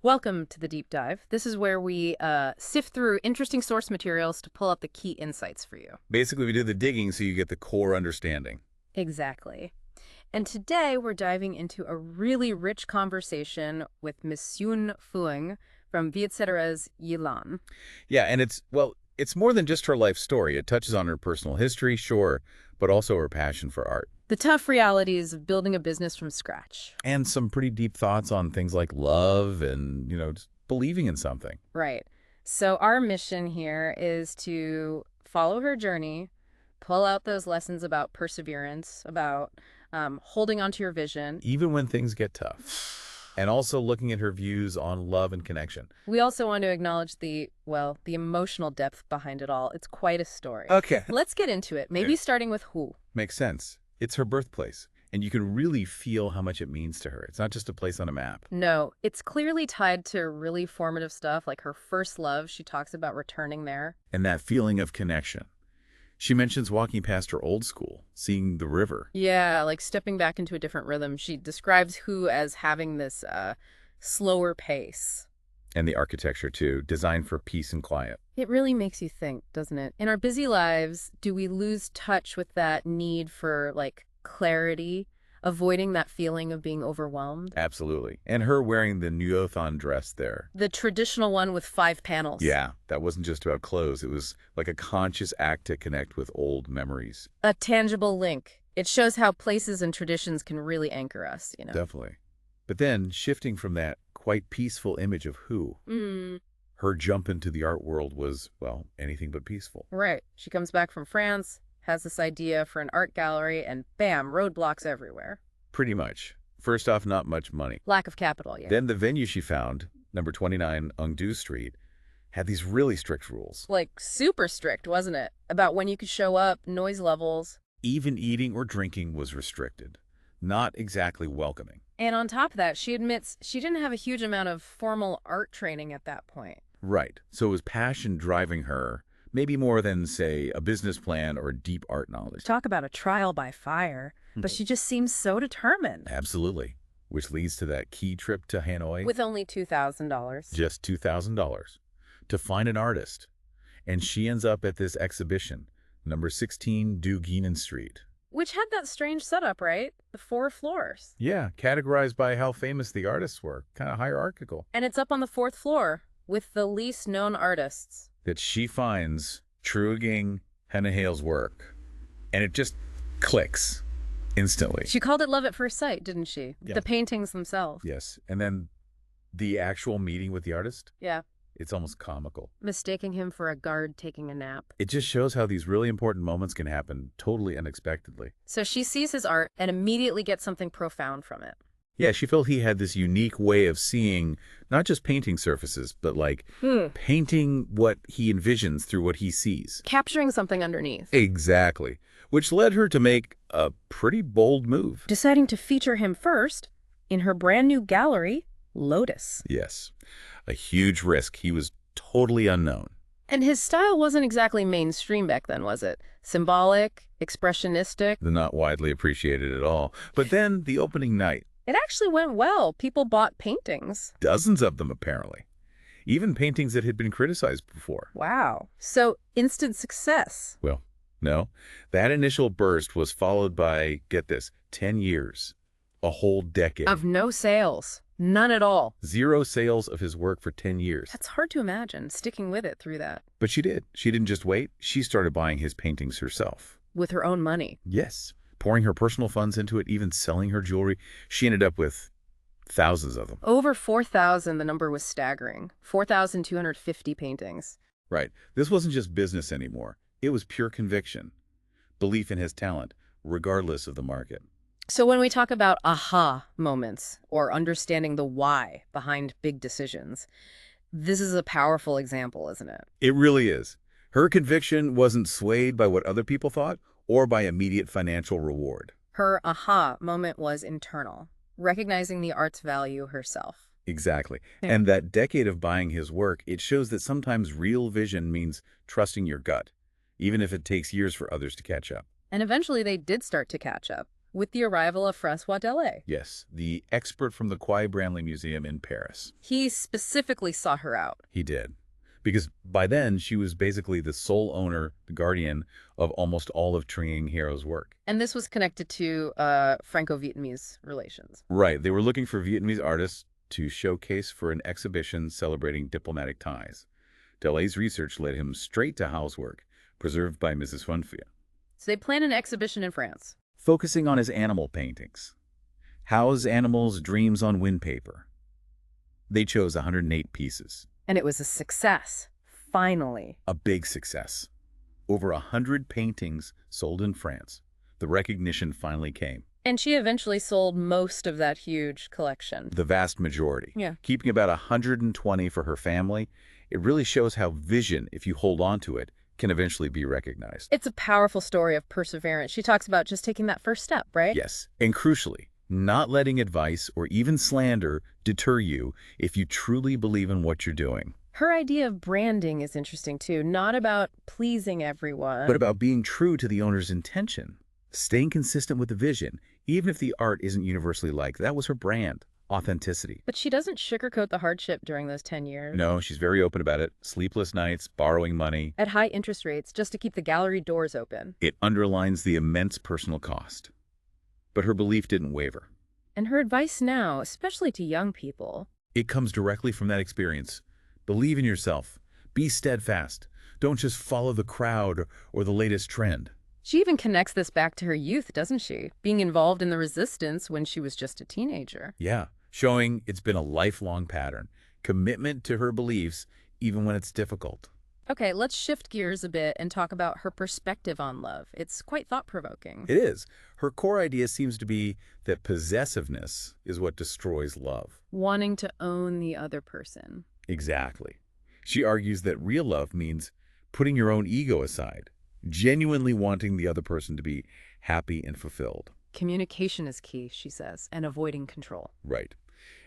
Welcome to the deep dive. This is where we sift through interesting source materials to pull out the key insights for you. Basically, we do the digging so you get the core understanding. Exactly. And today we're diving into a really rich conversation with Miss Xuân Phượng from Vietcetera's Yêu Lành. Yeah, and it's more than just her life story. It touches on her personal history, sure, but also her passion for art. The tough realities of building a business from scratch. And some pretty deep thoughts on things like love and, just believing in something. Right. So our mission here is to follow her journey, pull out those lessons about perseverance, about holding on to your vision. Even when things get tough. And also looking at her views on love and connection. We also want to acknowledge the emotional depth behind it all. It's quite a story. Okay. Let's get into it, maybe starting with who. Makes sense. It's her birthplace. And you can really feel how much it means to her. It's not just a place on a map. No, it's clearly tied to really formative stuff, like her first love. She talks about returning there. And that feeling of connection. She mentions walking past her old school, seeing the river. Yeah, like stepping back into a different rhythm. She describes Who as having this slower pace. And the architecture, too, designed for peace and quiet. It really makes you think, doesn't it? In our busy lives, do we lose touch with that need for, clarity, avoiding that feeling of being overwhelmed? Absolutely. And her wearing the Nuothon dress there. The traditional one with 5 panels. Yeah, that wasn't just about clothes. It was like a conscious act to connect with old memories. A tangible link. It shows how places and traditions can really anchor us, Definitely. But then, shifting from that quite peaceful image of her jump into the art world was, anything but peaceful. Right. She comes back from France, has this idea for an art gallery, and bam, roadblocks everywhere. Pretty much. First off, not much money. Lack of capital, yeah. Then the venue she found, number 29 Ungdu Street, had these really strict rules. Super strict, wasn't it? About when you could show up, noise levels. Even eating or drinking was restricted. Not exactly welcoming. And on top of that, she admits she didn't have a huge amount of formal art training at that point. Right. So it was passion driving her, maybe more than, say, a business plan or deep art knowledge. Talk about a trial by fire, but she just seems so determined. Absolutely. Which leads to that key trip to Hanoi. With only $2,000. Just $2,000 to find an artist. And she ends up at this exhibition, number 16 Duguinan Street. Which had that strange setup, right? The 4 floors. Yeah, categorized by how famous the artists were. Kind of hierarchical. And it's up on the 4th floor with the least known artists. That she finds Truong Henahale's work. And it just clicks instantly. She called it love at first sight, didn't she? Yeah. The paintings themselves. Yes. And then the actual meeting with the artist? Yeah. It's almost comical. Mistaking him for a guard taking a nap. It just shows how these really important moments can happen totally unexpectedly. So she sees his art and immediately gets something profound from it. Yeah, she felt he had this unique way of seeing not just painting surfaces, but painting what he envisions through what he sees. Capturing something underneath. Exactly. Which led her to make a pretty bold move. Deciding to feature him first in her brand new gallery, Lotus. Yes. A huge risk. He was totally unknown. And his style wasn't exactly mainstream back then, was it? Symbolic, expressionistic. Not widely appreciated at all. But then the opening night. It actually went well. People bought paintings. Dozens of them, apparently. Even paintings that had been criticized before. Wow. So instant success. Well, no. That initial burst was followed by, get this, 10 years. A whole decade. Of no sales. None at all. 0 sales of his work for 10 years. That's hard to imagine, sticking with it through that. But she did. She didn't just wait. She started buying his paintings herself. With her own money. Yes. Pouring her personal funds into it, even selling her jewelry. She ended up with thousands of them. Over 4,000, the number was staggering. 4,250 paintings. Right. This wasn't just business anymore. It was pure conviction. Belief in his talent, regardless of the market. So when we talk about aha moments or understanding the why behind big decisions, this is a powerful example, isn't it? It really is. Her conviction wasn't swayed by what other people thought or by immediate financial reward. Her aha moment was internal, recognizing the art's value herself. Exactly. Yeah. And that decade of buying his work, it shows that sometimes real vision means trusting your gut, even if it takes years for others to catch up. And eventually they did start to catch up. with the arrival of François Delay. Yes, the expert from the Quai Branly Museum in Paris. He specifically sought her out. He did. Because by then, she was basically the sole owner, the guardian, of almost all of Trang Hiero's work. And this was connected to Franco-Vietnamese relations. Right. They were looking for Vietnamese artists to showcase for an exhibition celebrating diplomatic ties. Delay's research led him straight to Howe's work, preserved by Mrs. Xuân Phượng, So they planned an exhibition in France. focusing on his animal paintings. Howe's animals' dreams on wind paper. They chose 108 pieces. And it was a success. Finally. A big success. Over 100 paintings sold in France. The recognition finally came. And she eventually sold most of that huge collection. The vast majority. Yeah. Keeping about 120 for her family. It really shows how vision, if you hold on to it, can eventually be recognized. It's a powerful story of perseverance. She talks about just taking that first step, right? Yes. And crucially, not letting advice or even slander deter you if you truly believe in what you're doing. Her idea of branding is interesting too, not about pleasing everyone. But about being true to the owner's intention. Staying consistent with the vision, even if the art isn't universally liked. That was her brand. Authenticity. But she doesn't sugarcoat the hardship during those 10 years. No, she's very open about it. Sleepless nights, borrowing money. At high interest rates, just to keep the gallery doors open. It underlines the immense personal cost. But her belief didn't waver. And her advice now, especially to young people. It comes directly from that experience. Believe in yourself. Be steadfast. Don't just follow the crowd or the latest trend. She even connects this back to her youth, doesn't she? Being involved in the resistance when she was just a teenager. Yeah, showing it's been a lifelong pattern. Commitment to her beliefs, even when it's difficult. Okay, let's shift gears a bit and talk about her perspective on love. It's quite thought-provoking. It is. Her core idea seems to be that possessiveness is what destroys love. Wanting to own the other person. Exactly. She argues that real love means putting your own ego aside, genuinely wanting the other person to be happy and fulfilled. Communication is key, she says, and avoiding control. Right.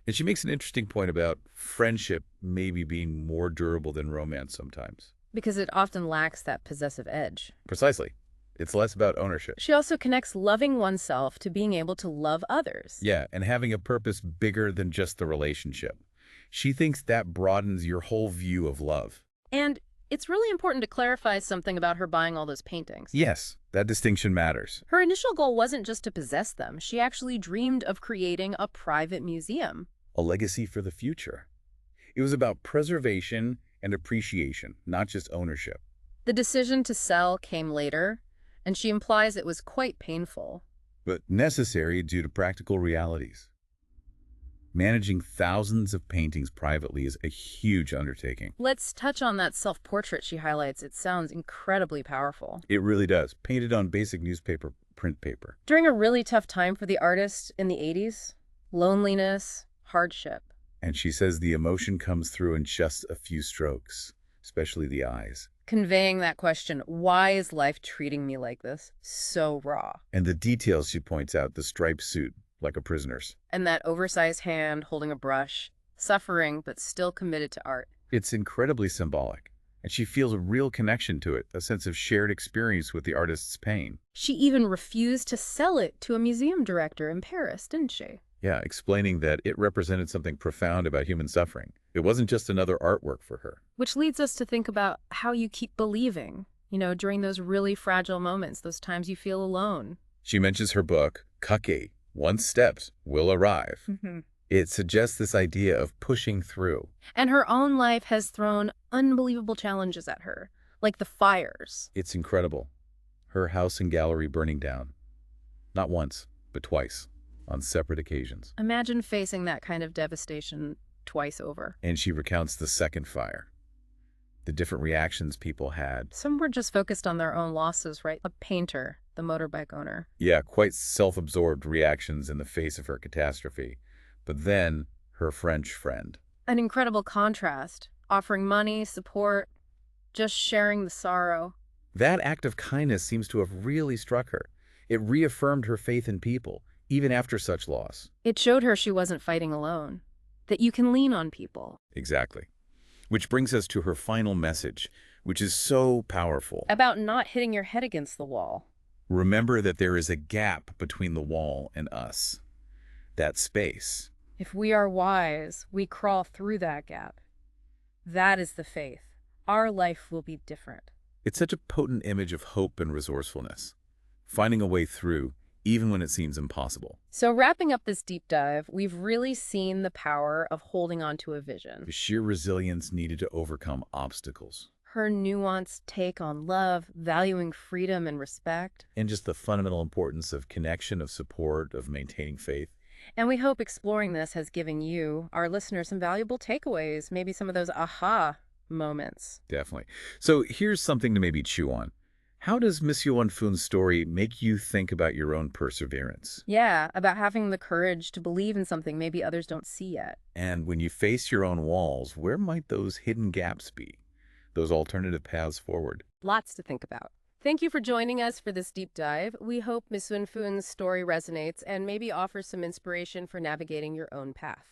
And she makes an interesting point about friendship maybe being more durable than romance sometimes. Because it often lacks that possessive edge. Precisely. It's less about ownership. She also connects loving oneself to being able to love others. Yeah, and having a purpose bigger than just the relationship. She thinks that broadens your whole view of love. And it's really important to clarify something about her buying all those paintings. Yes, that distinction matters. Her initial goal wasn't just to possess them. She actually dreamed of creating a private museum. A legacy for the future. It was about preservation and appreciation, not just ownership. The decision to sell came later, and she implies it was quite painful. But necessary due to practical realities. Managing thousands of paintings privately is a huge undertaking. Let's touch on that self-portrait she highlights. It sounds incredibly powerful. It really does. Painted on basic newspaper print paper. During a really tough time for the artist in the 80s, loneliness, hardship. And she says the emotion comes through in just a few strokes, especially the eyes. Conveying that question, why is life treating me like this, so raw? And the details she points out, the striped suit, like a prisoner's. And that oversized hand holding a brush, suffering but still committed to art. It's incredibly symbolic, and she feels a real connection to it, a sense of shared experience with the artist's pain. She even refused to sell it to a museum director in Paris, didn't she? Yeah, explaining that it represented something profound about human suffering. It wasn't just another artwork for her. Which leads us to think about how you keep believing, during those really fragile moments, those times you feel alone. She mentions her book, Kake, One Steps Will Arrive. It suggests this idea of pushing through. And her own life has thrown unbelievable challenges at her, like the fires. It's incredible. Her house and gallery burning down. Not once, but twice, on separate occasions. Imagine facing that kind of devastation twice over. And she recounts the second fire. The different reactions people had. Some were just focused on their own losses, right? A painter, the motorbike owner. Yeah, quite self-absorbed reactions in the face of her catastrophe. But then, her French friend. An incredible contrast, offering money, support, just sharing the sorrow. That act of kindness seems to have really struck her. It reaffirmed her faith in people, even after such loss. It showed her she wasn't fighting alone, that you can lean on people. Exactly. Which brings us to her final message, which is so powerful. About not hitting your head against the wall. Remember that there is a gap between the wall and us. That space. If we are wise, we crawl through that gap. That is the faith. Our life will be different. It's such a potent image of hope and resourcefulness. Finding a way through, even when it seems impossible. So wrapping up this deep dive, we've really seen the power of holding on to a vision. The sheer resilience needed to overcome obstacles. Her nuanced take on love, valuing freedom and respect. And just the fundamental importance of connection, of support, of maintaining faith. And we hope exploring this has given you, our listeners, some valuable takeaways, maybe some of those aha moments. Definitely. So here's something to maybe chew on. How does Monsieur Wenfun's story make you think about your own perseverance? Yeah, about having the courage to believe in something maybe others don't see yet. And when you face your own walls, where might those hidden gaps be? Those alternative paths forward? Lots to think about. Thank you for joining us for this deep dive. We hope Miss Sunfun's story resonates and maybe offers some inspiration for navigating your own path.